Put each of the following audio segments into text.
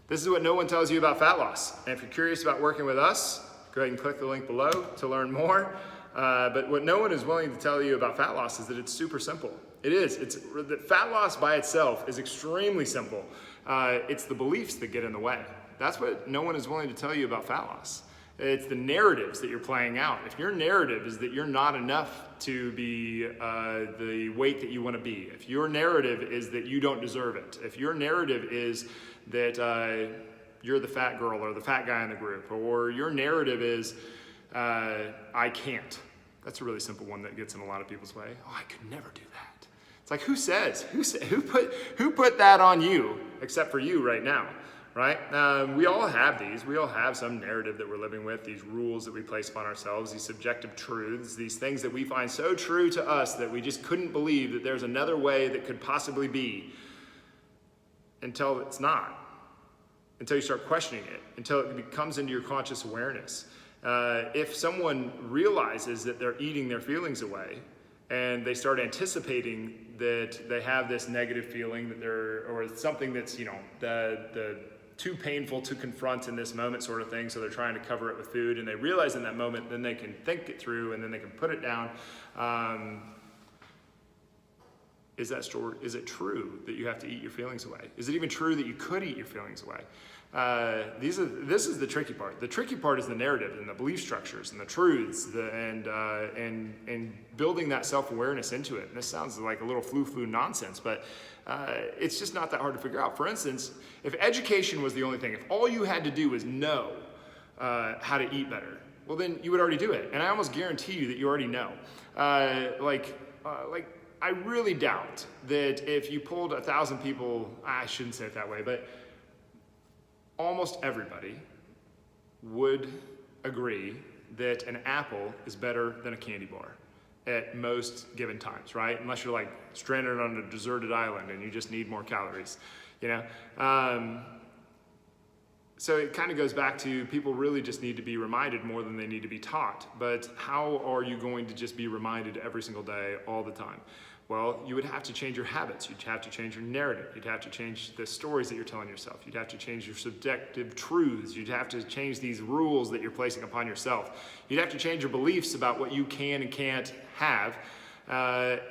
This is what no one tells you about fat loss. And if you're curious about working with us, go ahead and click the link below to learn more. But what no one is willing to tell you about fat loss is that it's super simple. It is. Fat loss by itself is extremely simple. It's the beliefs that get in the way. That's what no one is willing to tell you about fat loss. It's the narratives that you're playing out. If your narrative is that you're not enough to be the weight that you want to be, if your narrative is that you don't deserve it, if your narrative is that you're the fat girl or the fat guy in the group, or your narrative is I can't. That's a really simple one that gets in a lot of people's way. Oh, I could never do that. It's like, who put that on you except for you right now, right? We all have these. We all have some narrative that we're living with, these rules that we place upon ourselves, these subjective truths, these things that we find so true to us that we just couldn't believe that there's another way that could possibly be until it's not, until you start questioning it, until it comes into your conscious awareness. If someone realizes that they're eating their feelings away and they start anticipating that they have this negative feeling that or something that's, the too painful to confront in this moment sort of thing, so they're trying to cover it with food, and they realize in that moment, then they can think it through and then they can put it down. Is it true that you have to eat your feelings away? Is it even true that you could eat your feelings away? This is the tricky part. The tricky part is the narrative and the belief structures and the truths and building that self-awareness into it. And this sounds like a little flu nonsense, but it's just not that hard to figure out. For instance, if education was the only thing, if all you had to do was know how to eat better, well then you would already do it. And I almost guarantee you that you already know. I really doubt that if you pulled 1,000 people, I shouldn't say it that way, but almost everybody would agree that an apple is better than a candy bar at most given times, right? Unless you're like stranded on a deserted island and you just need more calories, So it kind of goes back to people really just need to be reminded more than they need to be taught. But how are you going to just be reminded every single day, all the time? Well, you would have to change your habits. You'd have to change your narrative. You'd have to change the stories that you're telling yourself. You'd have to change your subjective truths. You'd have to change these rules that you're placing upon yourself. You'd have to change your beliefs about what you can and can't have,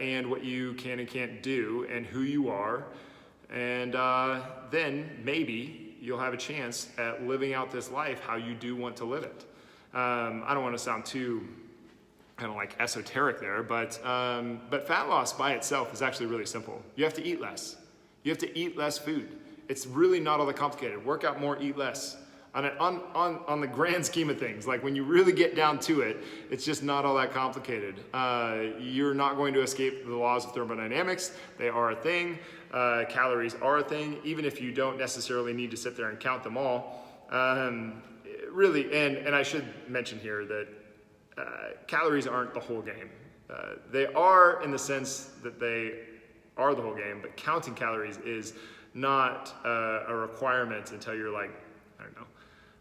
and what you can and can't do, and who you are. And then maybe you'll have a chance at living out this life how you do want to live it. I don't want to sound too kind of like esoteric there, but fat loss by itself is actually really simple. You have to eat less. You have to eat less food. It's really not all that complicated. Work out more, eat less. On the grand scheme of things, like when you really get down to it, it's just not all that complicated. You're not going to escape the laws of thermodynamics. They are a thing. Calories are a thing, even if you don't necessarily need to sit there and count them all. Really, and I should mention here that calories aren't the whole game. They are in the sense that they are the whole game, but counting calories is not a requirement until you're like, I don't know,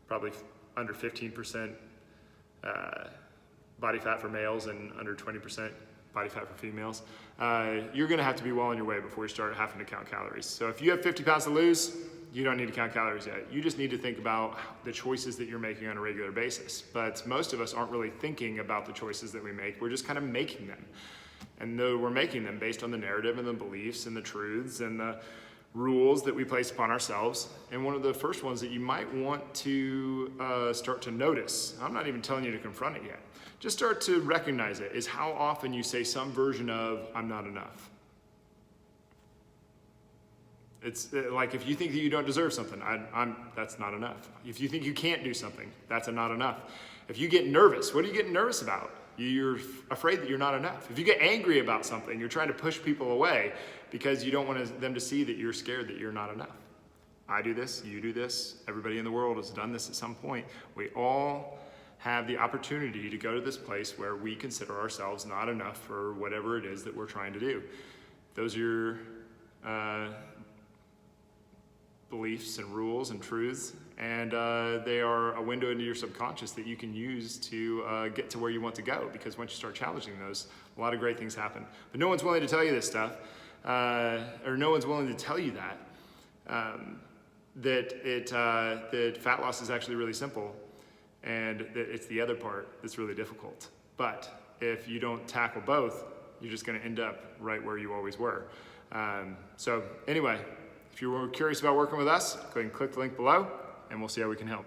probably under 15% body fat for males and under 20% body fat for females. You're gonna have to be well on your way before you start having to count calories. So if you have 50 pounds to lose, you don't need to count calories yet. You just need to think about the choices that you're making on a regular basis. But most of us aren't really thinking about the choices that we make. We're just kind of making them. And we're making them based on the narrative and the beliefs and the truths and the rules that we place upon ourselves. And one of the first ones that you might want to start to notice, I'm not even telling you to confront it yet, just start to recognize it, is how often you say some version of, I'm not enough. It's like if you think that you don't deserve something, that's not enough. If you think you can't do something, that's not enough. If you get nervous, what are you getting nervous about? You're afraid that you're not enough. If you get angry about something, you're trying to push people away because you don't want them to see that you're scared that you're not enough. I do this, you do this, everybody in the world has done this at some point. We all have the opportunity to go to this place where we consider ourselves not enough for whatever it is that we're trying to do. Those are your beliefs and rules and truths, and they are a window into your subconscious that you can use to get to where you want to go, because once you start challenging those, a lot of great things happen. But no one's willing to tell you this stuff, or no one's willing to tell you that. that fat loss is actually really simple, and that it's the other part that's really difficult. But if you don't tackle both, you're just going to end up right where you always were. So anyway, if you were curious about working with us, go ahead and click the link below, and we'll see how we can help.